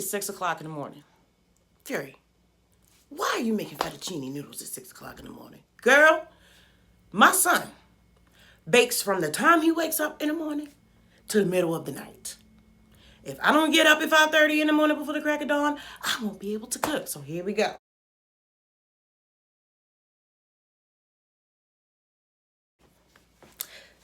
is 6 o'clock in the morning. Fury, why are you making fettuccine noodles at 6 o'clock in the morning? Girl, my son bakes from the time he wakes up in the morning to the middle of the night. If I don't get up at 5:30 in the morning before the crack of dawn, I won't be able to cook. So here we go.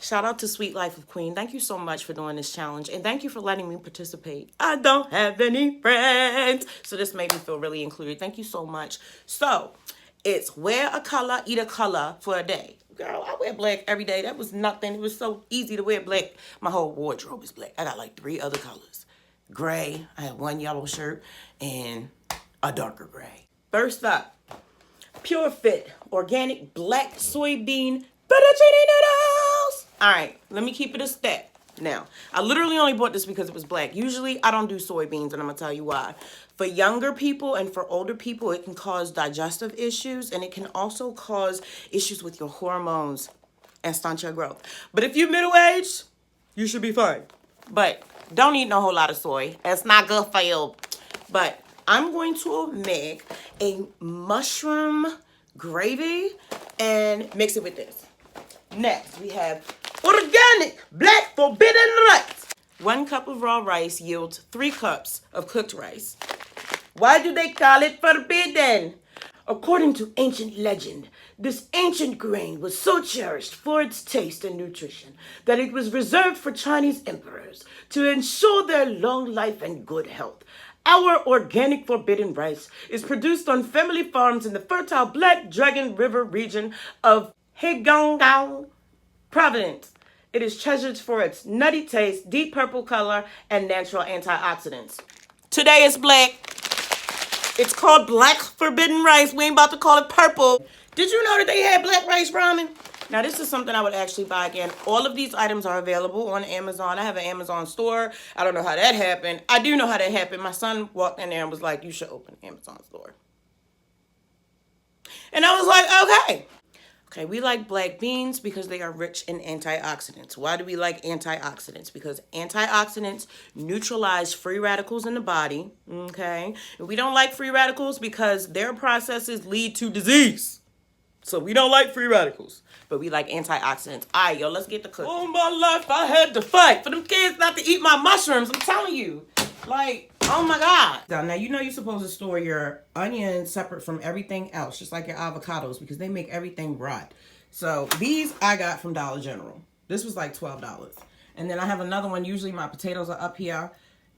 Shout out to Sweet Life of Queen. Thank you so much for doing this challenge. And thank you for letting me participate. I don't have any friends. So this made me feel really included. Thank you so much. So it's wear a color, eat a color for a day. Girl, I wear black every day. That was nothing. It was so easy to wear black. My whole wardrobe is black. I got like 3 other colors. Gray. I have 1 yellow shirt and a darker gray. First up, Pure Fit Organic Black Soybean Fettuccine Noodles. All right, let me keep it a step. Now, I literally only bought this because it was black. Usually, I don't do soybeans, and I'm going to tell you why. For younger people and for older people, it can cause digestive issues, and it can also cause issues with your hormones and stunt your growth. But if you're middle-aged, you should be fine. But don't eat no whole lot of soy. It's not good for you. But I'm going to make a mushroom gravy and mix it with this. Next, we have organic black forbidden rice. 1 cup of raw rice yields 3 cups of cooked rice. Why do they call it forbidden? According to ancient legend, this ancient grain was so cherished for its taste and nutrition that it was reserved for Chinese emperors to ensure their long life and good health. Our organic forbidden rice is produced on family farms in the fertile Black Dragon River region of Heilongjiang Province. It is treasured for its nutty taste, deep purple color, and natural antioxidants. Today is black. It's called black forbidden rice. We ain't about to call it purple. Did you know that they had black rice ramen? Now, this is something I would actually buy again. All of these items are available on Amazon. I have an Amazon store. I don't know how that happened. I do know how that happened. My son walked in there and was like, you should open an Amazon store. And I was like, okay. Okay, we like black beans because they are rich in antioxidants. Why do we like antioxidants? Because antioxidants neutralize free radicals in the body, okay? And we don't like free radicals because their processes lead to disease. So we don't like free radicals, but we like antioxidants. All right, yo, let's get the cooking. All my life, I had to fight for them kids not to eat my mushrooms. I'm telling you. Like, oh my God. Now, you know you're supposed to store your onions separate from everything else, just like your avocados, because they make everything rot. So these I got from Dollar General. This was like $12. And then I have another one. Usually my potatoes are up here.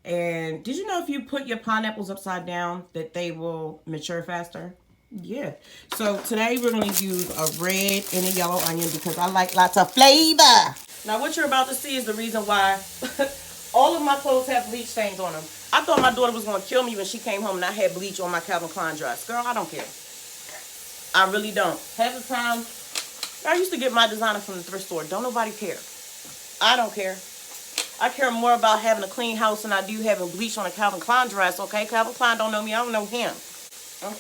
And did you know if you put your pineapples upside down that they will mature faster? Yeah. So today we're going to use a red and a yellow onion because I like lots of flavor. Now what you're about to see is the reason why all of my clothes have bleach stains on them. I thought my daughter was going to kill me when she came home and I had bleach on my Calvin Klein dress. Girl, I don't care. I really don't. Half the time, I used to get my designer from the thrift store. Don't nobody care. I don't care. I care more about having a clean house than I do having bleach on a Calvin Klein dress, okay? Calvin Klein don't know me. I don't know him.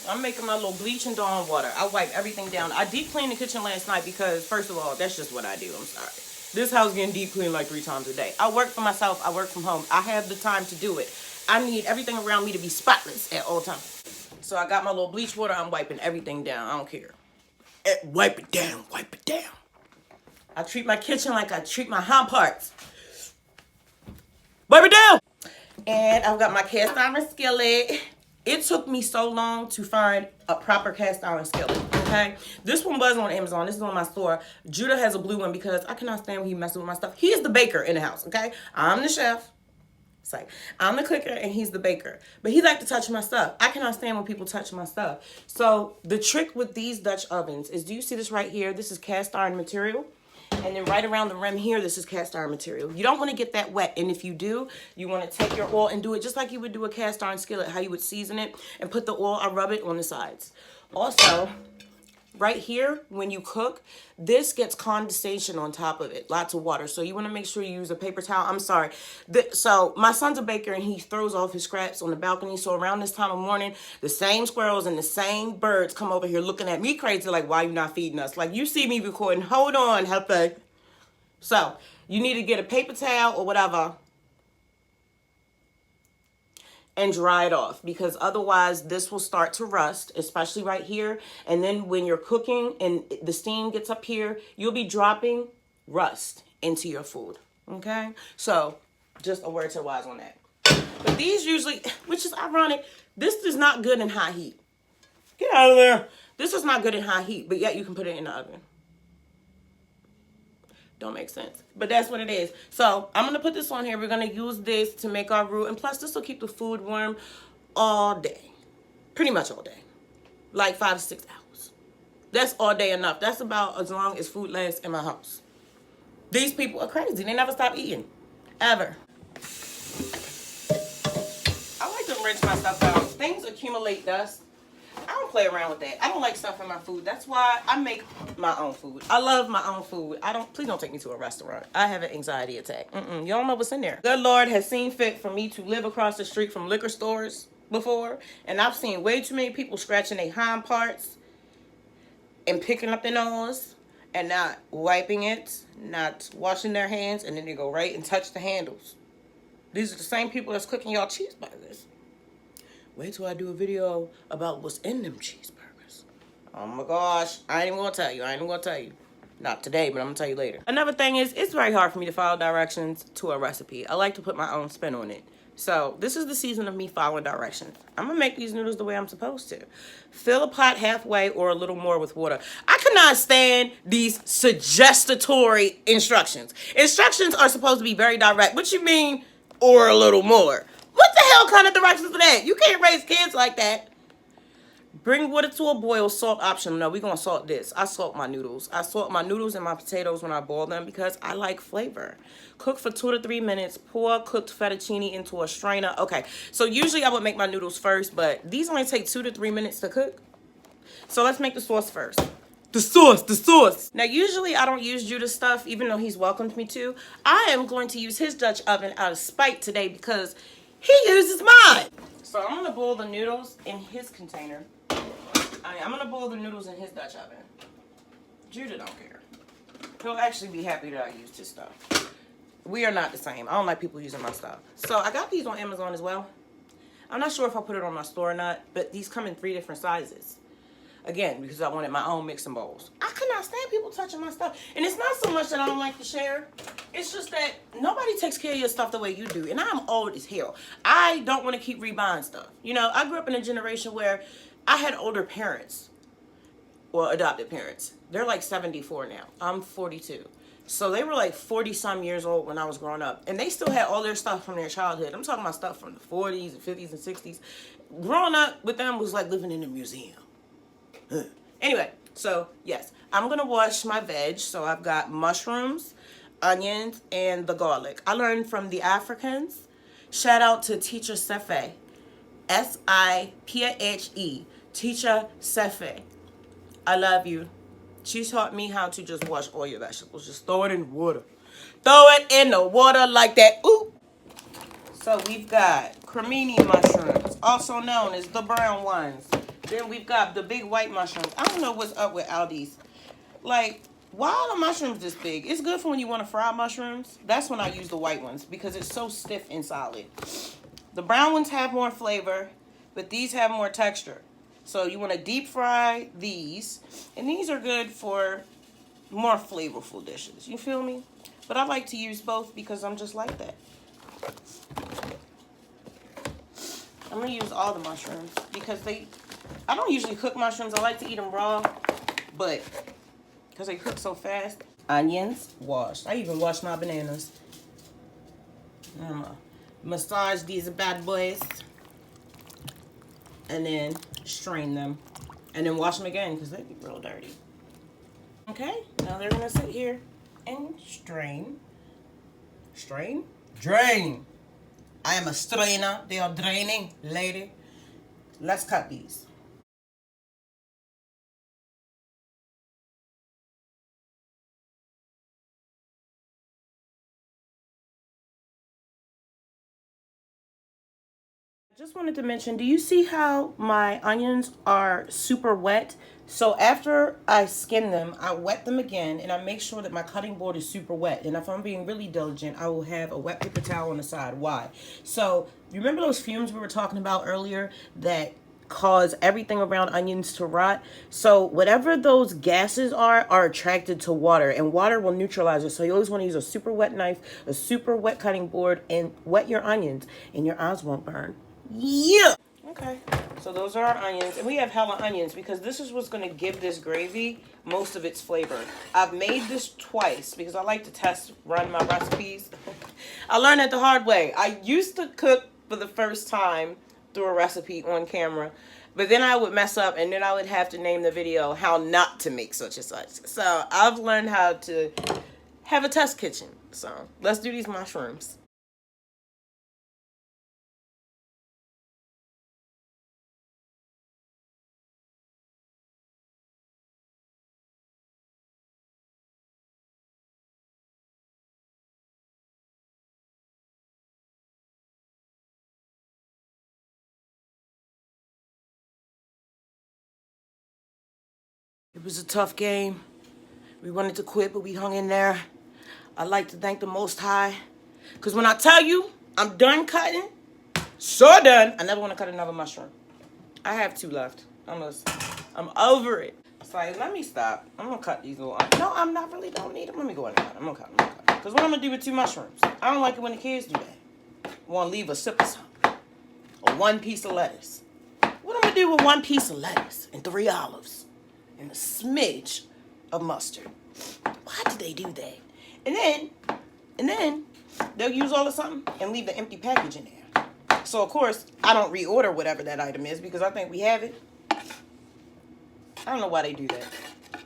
I'm making my little bleach and Dawn water. I wipe everything down. I deep cleaned the kitchen last night because, first of all, that's just what I do. I'm sorry. This house getting deep cleaned like 3 times a day. I work for myself. I work from home. I have the time to do it. I need everything around me to be spotless at all times. So I got my little bleach water. I'm wiping everything down. I don't care. Wipe it down. Wipe it down. I treat my kitchen like I treat my hind parts. Wipe it down. And I've got my cast iron skillet. It took me so long to find a proper cast iron skillet, okay? This one was on Amazon. This is on my store. Judah has a blue one because I cannot stand when he messes with my stuff. He's the baker in the house, okay? I'm the chef. It's like, I'm the cooker and he's the baker. But he likes to touch my stuff. I cannot stand when people touch my stuff. So the trick with these Dutch ovens is, do you see this right here? This is cast iron material. And then right around the rim here, this is cast iron material. You don't want to get that wet. And if you do, you want to take your oil and do it just like you would do a cast iron skillet, how you would season it and put the oil, I rub it on the sides. Also, right here, when you cook, this gets condensation on top of it, lots of water. So you want to make sure you use a paper towel. I'm sorry. So my son's a baker and he throws off his scraps on the balcony. So around this time of morning, the same squirrels and the same birds come over here looking at me crazy like, why you not feeding us? Like, you see me recording. Hold on, Hefe. So you need to get a paper towel or whatever and dry it off, because otherwise this will start to rust, especially right here. And then when you're cooking and the steam gets up here, you'll be dropping rust into your food. Okay, so just a word to the wise on that. But these usually, which is ironic, this is not good in high heat. Get out of there. This is not good in high heat, but yet you can put it in the oven. Don't make sense, but that's what it is. So I'm gonna put this on here. We're gonna use this to make our roux, and plus this will keep the food warm all day, pretty much all day, like 5 to 6 hours. That's all day enough. That's about as long as food lasts in my house. These people are crazy. They never stop eating, ever. I like to rinse my stuff out. Things accumulate dust. I don't play around with that. I don't like stuff in my food. That's why I make my own food. I love my own food. Please don't take me to a restaurant. I have an anxiety attack. You don't know what's in there. Good Lord has seen fit for me to live across the street from liquor stores before, and I've seen way too many people scratching their hind parts and picking up their nose and not wiping it, not washing their hands, and then they go right and touch the handles. These are the same people that's cooking y'all cheeseburgers. Wait till I do a video about what's in them cheeseburgers. Oh my gosh. I ain't even gonna tell you. Not today, but I'm gonna tell you later. Another thing is, it's very hard for me to follow directions to a recipe. I like to put my own spin on it. So this is the season of me following directions. I'm gonna make these noodles the way I'm supposed to. Fill a pot halfway or a little more with water. I cannot stand these suggestatory instructions. Instructions are supposed to be very direct. What you mean, or a little more? What the hell kind of directions for that? You can't raise kids like that. Bring water to a boil, salt optional. No, we're going to salt this. I salt my noodles. I salt my noodles and my potatoes when I boil them because I like flavor. Cook for 2 to 3 minutes. Pour cooked fettuccine into a strainer. Okay, so usually I would make my noodles first, but these only take 2 to 3 minutes to cook. So let's make the sauce first. The sauce. Now, usually I don't use Judah's stuff, even though he's welcomed me to. I am going to use his Dutch oven out of spite today because he uses mine. So I'm going to boil the noodles in his container. I'm going to boil the noodles in his Dutch oven. Judah don't care. He'll actually be happy that I used his stuff. We are not the same. I don't like people using my stuff. So I got these on Amazon as well. I'm not sure if I put it on my store or not, but these come in 3 different sizes. Again, because I wanted my own mixing bowls. I could not stand people touching my stuff. And it's not so much that I don't like to share. It's just that nobody takes care of your stuff the way you do. And I'm old as hell. I don't want to keep rebuying stuff. You know, I grew up in a generation where I had older parents. Well, adopted parents. They're like 74 now. I'm 42. So they were like 40-some years old when I was growing up. And they still had all their stuff from their childhood. I'm talking about stuff from the 40s and 50s and 60s. Growing up with them was like living in a museum. Anyway, so yes, I'm going to wash my veg. So I've got mushrooms, onions, and the garlic. I learned from the Africans. Shout out to Teacher Sefe. S-I-P-H-E. Teacher Sefe. I love you. She taught me how to just wash all your vegetables. Just throw it in water. Throw it in the water like that. Ooh. So we've got cremini mushrooms, also known as the brown ones. Then we've got the big white mushrooms. I don't know what's up with Aldi's. Like, why are the mushrooms this big? It's good for when you want to fry mushrooms. That's when I use the white ones because it's so stiff and solid. The brown ones have more flavor, but these have more texture. So you want to deep fry these. And these are good for more flavorful dishes. You feel me? But I like to use both because I'm just like that. I'm going to use all the mushrooms because I don't usually cook mushrooms. I like to eat them raw, but because they cook so fast. Onions, washed. I even washed my bananas. I'm gonna massage these bad boys. And then strain them. And then wash them again because they get real dirty. Okay, now they're going to sit here and strain. Strain? Drain. I am a strainer. They are draining, lady. Let's cut these. Just wanted to mention, do you see how my onions are super wet? So after I skin them, I wet them again and I make sure that my cutting board is super wet. And if I'm being really diligent, I will have a wet paper towel on the side. Why? So you remember those fumes we were talking about earlier that cause everything around onions to rot? So whatever those gases are attracted to water, and water will neutralize it. So you always want to use a super wet knife, a super wet cutting board, and wet your onions and your eyes won't burn. Yeah. Okay. So those are our onions. And we have hella onions because this is what's going to give this gravy most of its flavor. I've made this twice because I like to run my recipes. I learned it the hard way. I used to cook for the first time through a recipe on camera, but then I would mess up and then I would have to name the video how not to make such and such. So I've learned how to have a test kitchen. So let's do these mushrooms. It was a tough game. We wanted to quit, but we hung in there. I'd like to thank the Most High. Because when I tell you I'm done cutting, so done, I never want to cut another mushroom. I have 2 left. I'm over it. It's like, let me stop. I'm going to cut these little... No, I'm not really don't need them. Let me go in and cut. I'm going to cut. Because what I'm going to do with 2 mushrooms? I don't like it when the kids do that. Want to leave a sip of something. Or 1 piece of lettuce. What I'm going to do with 1 piece of lettuce and 3 olives? And a smidge of mustard. Why did they do that? And then they'll use all of something and leave the empty package in there. So of course I don't reorder whatever that item is because I think we have it. I don't know why they do that.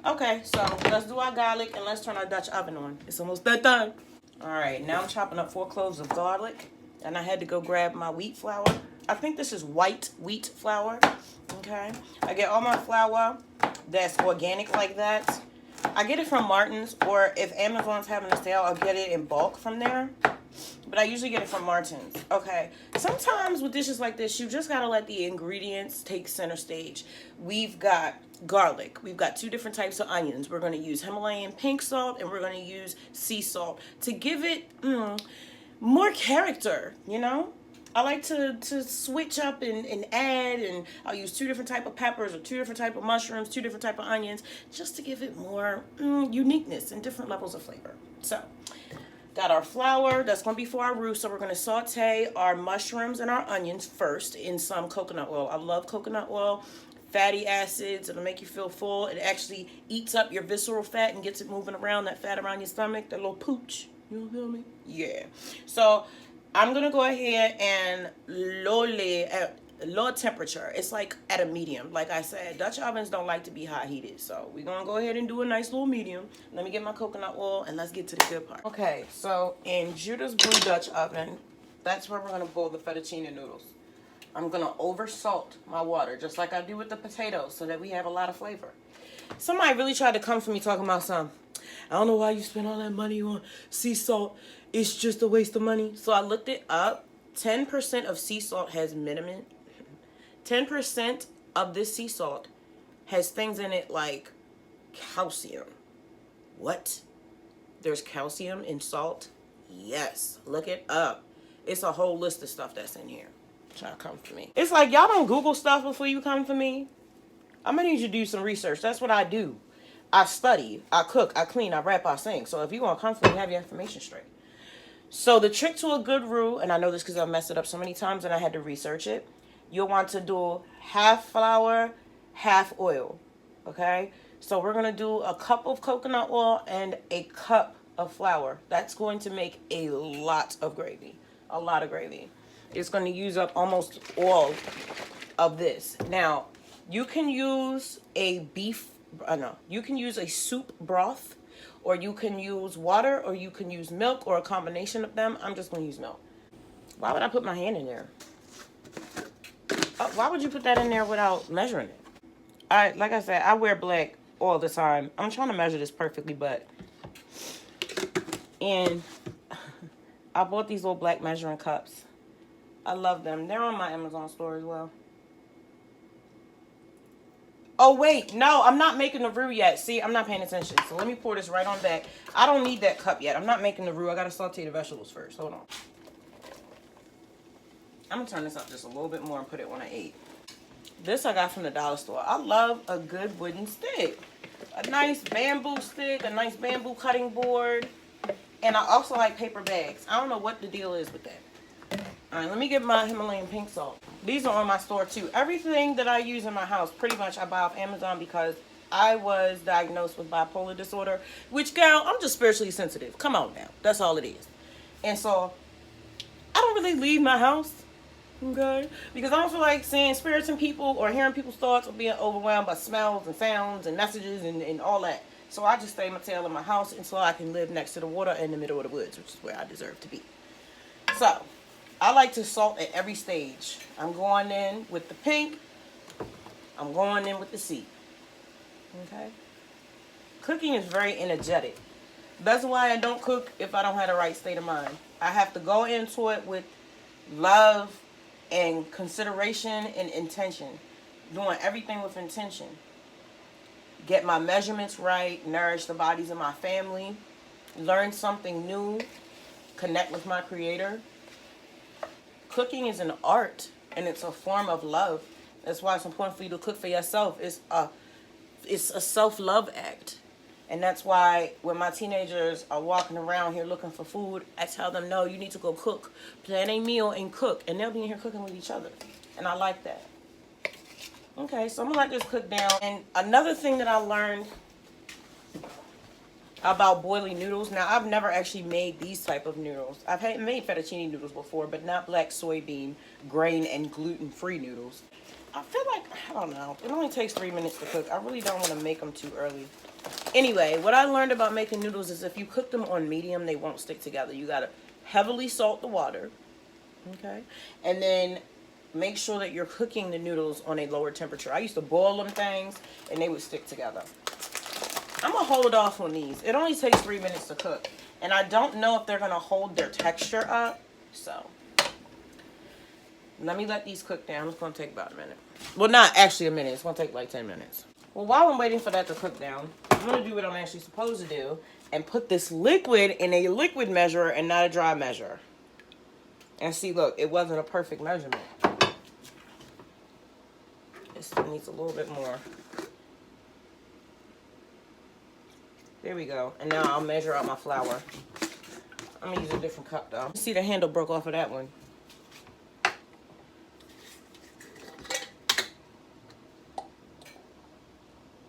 Okay, so let's do our garlic and let's turn our Dutch oven on. It's almost that time. All right, now I'm chopping up 4 cloves of garlic, and I had to go grab my wheat flour. I think this is white wheat flour. Okay, I get all my flour that's organic like that. I get it from Martin's, or if Amazon's having a sale, I'll get it in bulk from there. But I usually get it from Martin's. Okay, sometimes with dishes like this, you just gotta let the ingredients take center stage. We've got garlic. We've got 2 different types of onions. We're gonna use Himalayan pink salt, and we're gonna use sea salt to give it more character, you know? I like to switch up and add, and I'll use 2 different type of peppers or 2 different type of mushrooms, 2 different type of onions, just to give it more uniqueness and different levels of flavor. So, got our flour. That's going to be for our roux. So we're going to saute our mushrooms and our onions first in some coconut oil. I love coconut oil. Fatty acids. It'll make you feel full. It actually eats up your visceral fat and gets it moving around, that fat around your stomach, that little pooch. You feel me? Yeah. So I'm going to go ahead and low temperature. It's like at a medium. Like I said, Dutch ovens don't like to be hot heated. So we're going to go ahead and do a nice little medium. Let me get my coconut oil and let's get to the good part. Okay, so in Judah's Blue Dutch oven, that's where we're going to boil the fettuccine noodles. I'm going to over salt my water just like I do with the potatoes so that we have a lot of flavor. Somebody really tried to come for me talking about something. I don't know why you spend all that money on sea salt. It's just a waste of money. So I looked it up. 10% of sea salt has minimum. 10% of this sea salt has things in it like calcium. What? There's calcium in salt? Yes. Look it up. It's a whole list of stuff that's in here. Try to come for me. It's like y'all don't Google stuff before you come for me. I'm going to need you to do some research. That's what I do. I study, I cook, I clean, I rap, I sing. So if you want to come for me, have your information straight. So the trick to a good roux, and I know this because I've messed it up so many times and I had to research it. You'll want to do half flour, half oil. Okay? So we're going to do a cup of coconut oil and a cup of flour. That's going to make a lot of gravy. A lot of gravy. It's going to use up almost all of this. Now, you can use you can use a soup broth, or you can use water, or you can use milk, or a combination of them. I'm just going to use milk. Why would I put my hand in there? Why would you put that in there without measuring it? Like I said, I wear black all the time. I'm trying to measure this perfectly, and I bought these little black measuring cups. I love them. They're on my Amazon store as well. Oh, wait. No, I'm not making the roux yet. See, I'm not paying attention. So let me pour this right on back. I don't need that cup yet. I'm not making the roux. I got to saute the vegetables first. Hold on. I'm going to turn this up just a little bit more and put it on an 8. This I got from the dollar store. I love a good wooden stick. A nice bamboo stick, a nice bamboo cutting board. And I also like paper bags. I don't know what the deal is with that. Alright, let me get my Himalayan pink salt. These are on my store too. Everything that I use in my house, pretty much I buy off Amazon because I was diagnosed with bipolar disorder. Which, girl, I'm just spiritually sensitive. Come on now. That's all it is. And so, I don't really leave my house. Okay? Because I don't feel like seeing spirits in people or hearing people's thoughts or being overwhelmed by smells and sounds and messages and all that. So I just stay my tail in my house until I can live next to the water in the middle of the woods, which is where I deserve to be. So, I like to salt at every stage. I'm going in with the pink. I'm going in with the sea. Okay? Cooking is very energetic. That's why I don't cook if I don't have the right state of mind. I have to go into it with love and consideration and intention. Doing everything with intention. Get my measurements right. Nourish the bodies of my family. Learn something new. Connect with my creator. Cooking is an art, and it's a form of love. That's why it's important for you to cook for yourself. It's a self-love act. And that's why when my teenagers are walking around here looking for food, I tell them, no, you need to go cook. Plan a meal and cook. And they'll be in here cooking with each other. And I like that. Okay, so I'm going to let this cook down. And another thing that I learned about boiling noodles. Now, I've never actually made these type of noodles. I've made fettuccine noodles before, but not black soybean, grain, and gluten-free noodles. I feel like, I don't know, it only takes 3 minutes to cook. I really don't want to make them too early. Anyway, what I learned about making noodles is if you cook them on medium, they won't stick together. You got to heavily salt the water, okay? And then make sure that you're cooking the noodles on a lower temperature. I used to boil them things, and they would stick together. I'm going to hold off on these. It only takes 3 minutes to cook. And I don't know if they're going to hold their texture up. So, let me let these cook down. It's going to take about a minute. Well, not actually a minute. It's going to take like 10 minutes. Well, while I'm waiting for that to cook down, I'm going to do what I'm actually supposed to do and put this liquid in a liquid measurer and not a dry measure. And see, look, it wasn't a perfect measurement. This needs a little bit more. There we go. And now I'll measure out my flour. I'm going to use a different cup, though. See, the handle broke off of that one.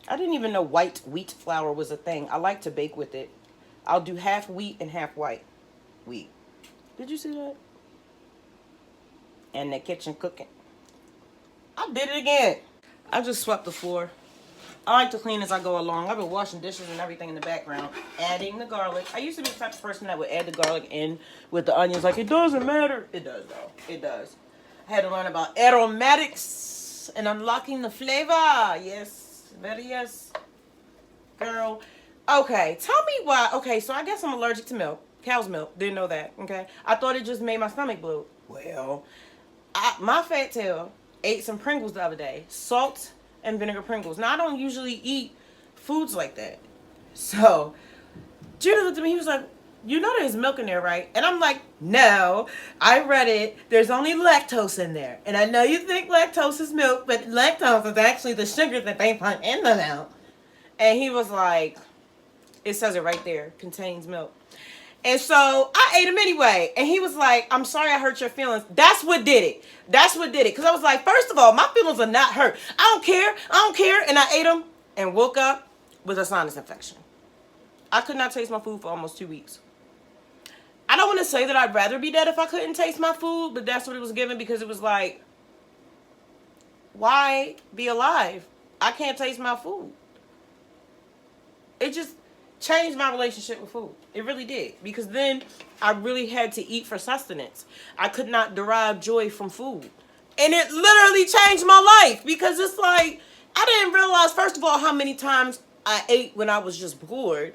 I didn't even know white wheat flour was a thing. I like to bake with it. I'll do half wheat and half white wheat. Did you see that? And the kitchen cooking. I did it again. I just swept the floor. I like to clean as I go along. I've been washing dishes and everything in the background. Adding the garlic. I used to be the type of person that would add the garlic in with the onions. Like, it doesn't matter. It does, though. It does. I had to learn about aromatics and unlocking the flavor. Yes. Very yes. Girl. Okay. Tell me why. Okay, so I guess I'm allergic to milk. Cow's milk. Didn't know that. Okay. I thought it just made my stomach bloat. Well, my fat tail ate some Pringles the other day. Salt and vinegar Pringles. Now, I don't usually eat foods like that. So, Judah looked at me. He was like, you know there's milk in there, right? And I'm like, no. I read it. There's only lactose in there. And I know you think lactose is milk, but lactose is actually the sugar that they put in the milk. And he was like, it says it right there. Contains milk. And so I ate him anyway. And he was like, I'm sorry I hurt your feelings. That's what did it. That's what did it. Because I was like, first of all, my feelings are not hurt. I don't care. I don't care. And I ate him and woke up with a sinus infection. I could not taste my food for almost 2 weeks. I don't want to say that I'd rather be dead if I couldn't taste my food, but that's what it was given because it was like, why be alive? I can't taste my food. It just changed my relationship with food. It really did. Because then I really had to eat for sustenance. I could not derive joy from food. And it literally changed my life. Because it's like, I didn't realize, first of all, how many times I ate when I was just bored.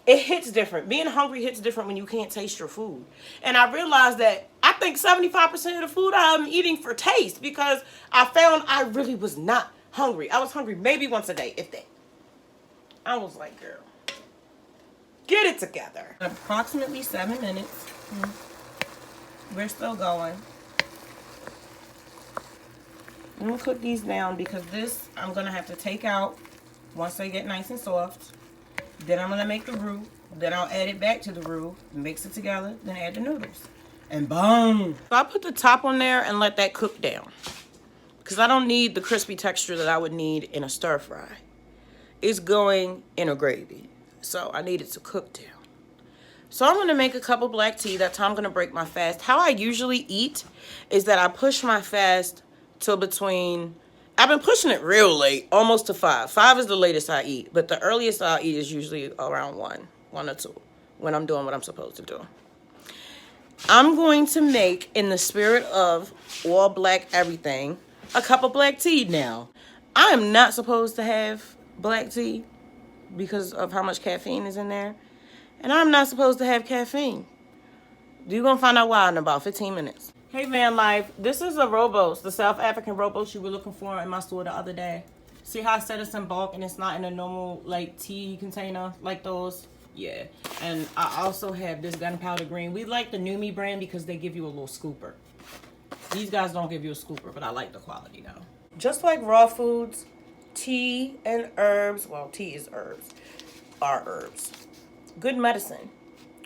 it hits different. Being hungry hits different when you can't taste your food. And I realized that I think 75% of the food I'm eating for taste, because I found I really was not hungry. I was hungry maybe once a day, if that. I was like, girl, get it together. Approximately 7 minutes. We're still going. I'm gonna cook these down because this I'm gonna have to take out once they get nice and soft. Then I'm gonna make the roux. Then I'll add it back to the roux, mix it together, then add the noodles. And boom. So I put the top on there and let that cook down, because I don't need the crispy texture that I would need in a stir fry. It's going in a gravy, so I need it to cook down. So I'm gonna make a cup of black tea. That's how I'm gonna break my fast. How I usually eat is that I push my fast till between, I've been pushing it real late, almost to 5. 5 is the latest I eat, but the earliest I'll eat is usually around 1 or 2, when I'm doing what I'm supposed to do. I'm going to make, in the spirit of all black everything, a cup of black tea now. I am not supposed to have black tea because of how much caffeine is in there. And I'm not supposed to have caffeine. You're going to find out why in about 15 minutes. Hey, Van Life. This is a Robos, the South African Robos you were looking for in my store the other day. See how I said it's in bulk and it's not in a normal, like, tea container like those? Yeah. And I also have this gunpowder green. We like the Numi brand because they give you a little scooper. These guys don't give you a scooper, but I like the quality though. Just like raw foods, tea and herbs, well, tea is herbs, are herbs. Good medicine.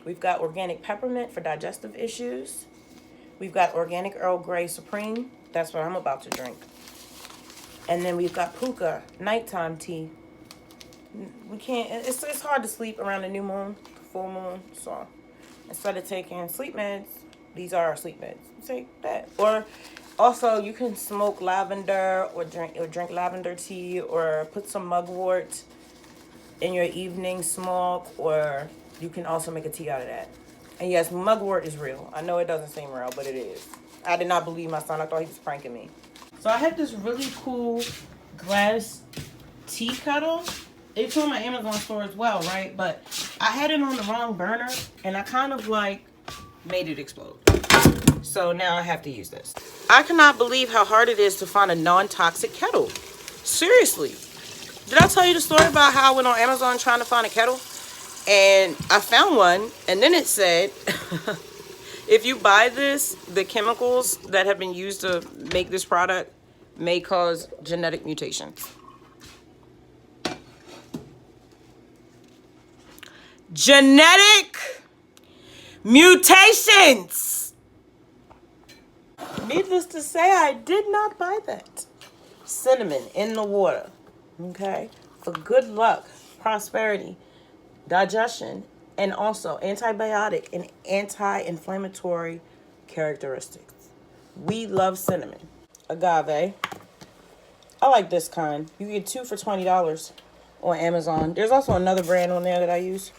We've got organic peppermint for digestive issues. We've got organic Earl Grey Supreme. That's what I'm about to drink. And then we've got Puka nighttime tea. We can't, it's hard to sleep around the new moon, full moon. So instead of taking sleep meds, these are our sleep meds. Take that. Or also you can smoke lavender or drink lavender tea, or put some mugwort in your evening smoke, or you can also make a tea out of that. And yes, mugwort is real. I know it doesn't seem real, but it is. I did not believe my son. I thought he was pranking me. So I have this really cool glass tea kettle. It's on my Amazon store as well, right? But I had it on the wrong burner, and I kind of like made it explode. So now I have to use this. I cannot believe how hard it is to find a non-toxic kettle. Seriously. Did I tell you the story about how I went on Amazon trying to find a kettle? And I found one, and then it said, if you buy this, the chemicals that have been used to make this product may cause genetic mutations. Genetic mutations! Needless to say, I did not buy that. Cinnamon in the water, okay? For good luck, prosperity, digestion, and also antibiotic and anti-inflammatory characteristics. We love cinnamon. Agave. I like this kind. You get 2 for $20 on Amazon. There's also another brand on there that I use.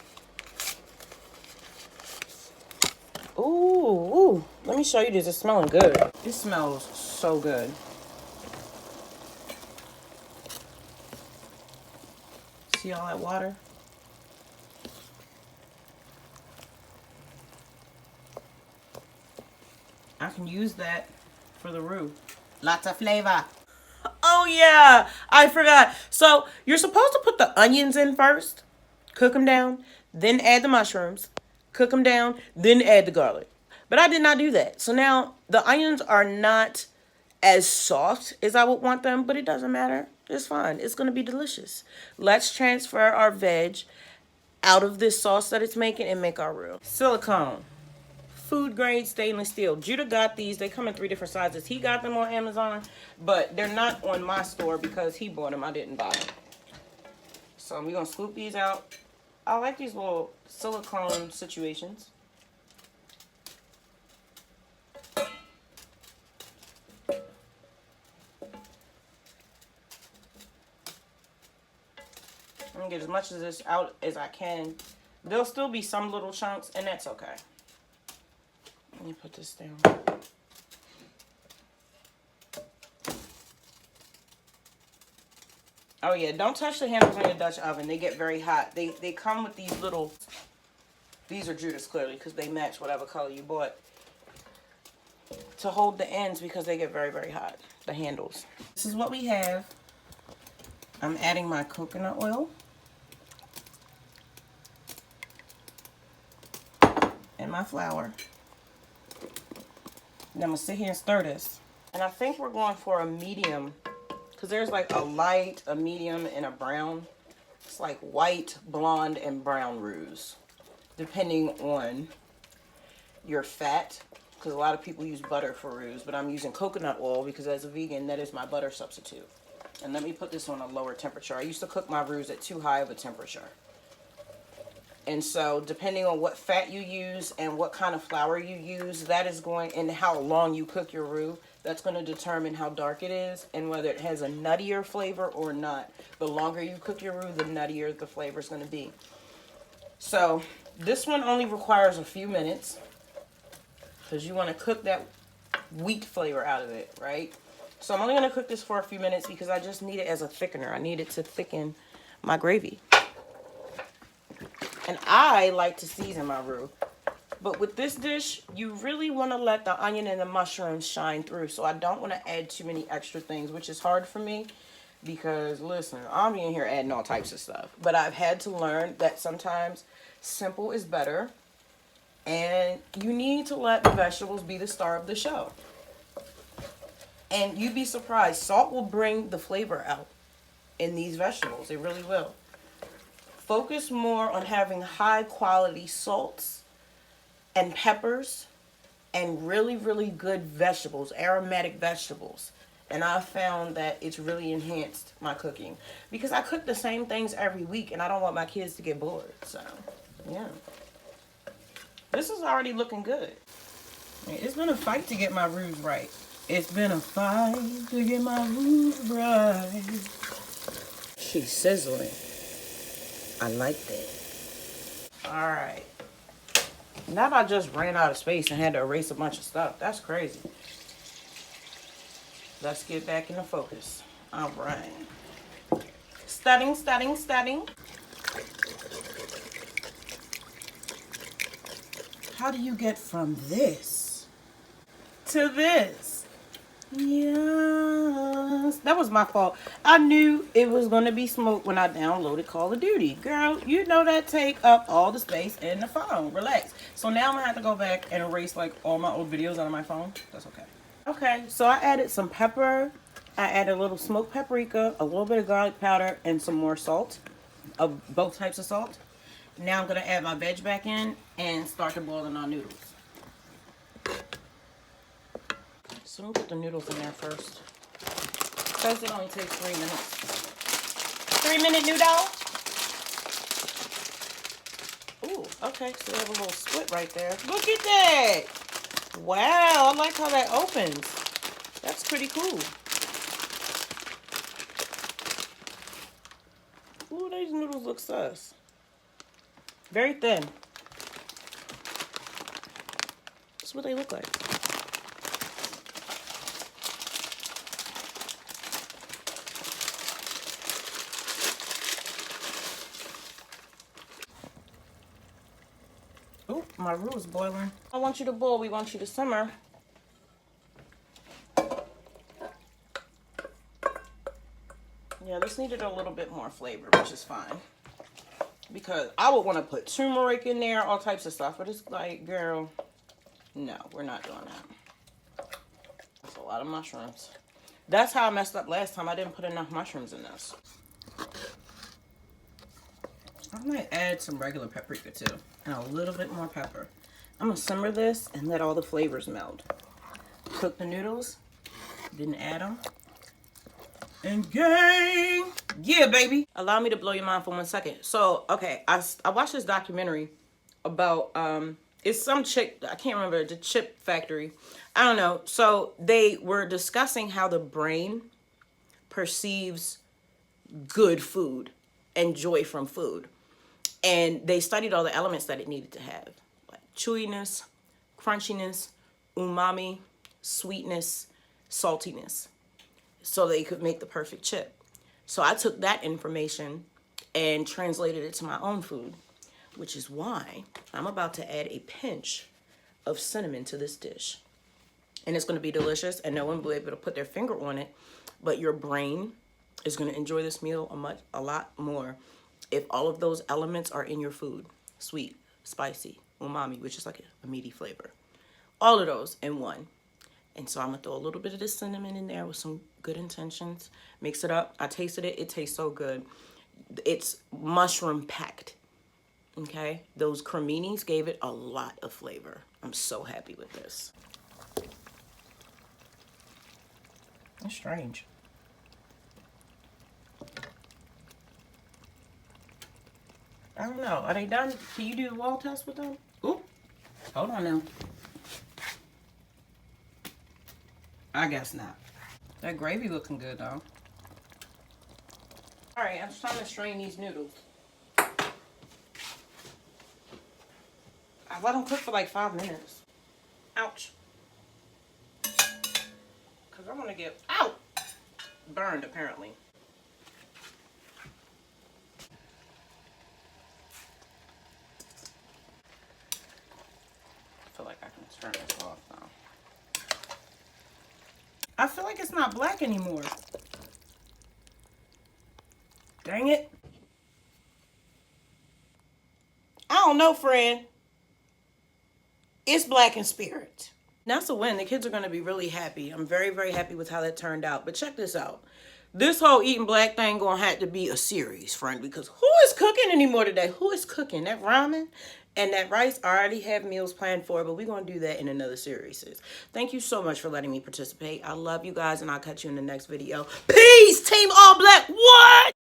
Ooh. Let me show you this. It's smelling good. It smells so good. See all that water? I can use that for the roux. Lots of flavor. Oh yeah, I forgot. So you're supposed to put the onions in first, cook them down, then add the mushrooms, cook them down, then add the garlic. But I did not do that. So now the onions are not as soft as I would want them, but it doesn't matter. It's fine. It's going to be delicious. Let's transfer our veg out of this sauce that it's making and make our roux. Silicone. Food grade stainless steel. Judah got these. They come in 3 different sizes. He got them on Amazon, but they're not on my store because he bought them. I didn't buy them. So we're going to scoop these out. I like these little silicone situations. I'm going to get as much of this out as I can. There'll still be some little chunks, and that's okay. Let me put this down. Oh yeah, don't touch the handles on your Dutch oven. They get very hot. They come with these little, these are Judas clearly because they match whatever color you bought, to hold the ends because they get very, very hot, the handles. This is what we have. I'm adding my coconut oil. And my flour. And I'm going to sit here and stir this. And I think we're going for a medium, because there's like a light, a medium, and a brown. It's like white, blonde, and brown roux, depending on your fat, because a lot of people use butter for roux, but I'm using coconut oil because as a vegan, that is my butter substitute. And let me put this on a lower temperature. I used to cook my roux at too high of a temperature. And so depending on what fat you use and what kind of flour you use, that is going, and how long you cook your roux, that's going to determine how dark it is and whether it has a nuttier flavor or not. The longer you cook your roux, the nuttier the flavor is going to be. So this one only requires a few minutes because you want to cook that wheat flavor out of it, right? So I'm only going to cook this for a few minutes because I just need it as a thickener. I need it to thicken my gravy. And I like to season my roux. But with this dish, you really want to let the onion and the mushrooms shine through. So I don't want to add too many extra things, which is hard for me. Because, listen, I'm in here adding all types of stuff. But I've had to learn that sometimes simple is better. And you need to let the vegetables be the star of the show. And you'd be surprised. Salt will bring the flavor out in these vegetables. It really will. Focus more on having high quality salts and peppers and really, really good vegetables, aromatic vegetables. And I found that it's really enhanced my cooking because I cook the same things every week and I don't want my kids to get bored. So, yeah. This is already looking good. It's been a fight to get my roux right. It's been a fight to get my roux right. She's sizzling. I like that. Alright. Now I just ran out of space and had to erase a bunch of stuff. That's crazy. Let's get back into focus. Alright. Studying. How do you get from this to this? Yes, that was my fault. I knew it was going to be smoke when I downloaded Call of Duty. Girl, you know that take up all the space in the phone. Relax. So now I'm going to have to go back and erase like all my old videos out of my phone. That's okay. Okay, so I added some pepper. I added a little smoked paprika, a little bit of garlic powder, and some more salt. Of both types of salt. Now I'm going to add my veg back in and start to boiling our noodles. So I'm going to put the noodles in there first. Because it only takes 3 minutes. 3-minute noodle. Ooh, okay. So we have a little split right there. Look at that. Wow, I like how that opens. That's pretty cool. Ooh, these noodles look sus. Very thin. That's what they look like. Oh, my roux is boiling. I want you to boil. We want you to simmer. Yeah, this needed a little bit more flavor, which is fine. Because I would want to put turmeric in there, all types of stuff. But it's like, girl, no, we're not doing that. That's a lot of mushrooms. That's how I messed up last time. I didn't put enough mushrooms in this. I might add some regular paprika too. And a little bit more pepper. I'm going to simmer this and let all the flavors meld. Cook the noodles. Didn't add them. And gang! Yeah, baby! Allow me to blow your mind for 1 second. So, okay, I watched this documentary about, it's some chick, I can't remember, the chip factory. I don't know. So, they were discussing how the brain perceives good food and joy from food. And they studied all the elements that it needed to have. Like chewiness, crunchiness, umami, sweetness, saltiness. So they could make the perfect chip. So I took that information and translated it to my own food, which is why I'm about to add a pinch of cinnamon to this dish. And it's going to be delicious, and no one will be able to put their finger on it, but your brain is going to enjoy this meal a lot more if all of those elements are in your food. Sweet, spicy, umami, which is like a meaty flavor. All of those in one. And so I'm going to throw a little bit of this cinnamon in there with some good intentions. Mix it up. I tasted it. It tastes so good. It's mushroom packed. Okay? Those creminis gave it a lot of flavor. I'm so happy with this. That's strange. I don't know. Are they done? Can you do the wall test with them? Ooh. Hold on now. I guess not. That gravy looking good though. Alright, I'm just trying to strain these noodles. I let them cook for like 5 minutes. Ouch. Because I want to get burned apparently. I feel like I can turn this off now. I feel like it's not black anymore. Dang it. I don't know, friend. It's black in spirit. That's a win. The kids are going to be really happy. I'm very, very happy with how that turned out. But check this out. This whole eating black thing going to have to be a series, friend, because who is cooking anymore today? Who is cooking? That ramen and that rice, I already have meals planned for, but we're going to do that in another series. Thank you so much for letting me participate. I love you guys, and I'll catch you in the next video. Peace, Team All Black. What?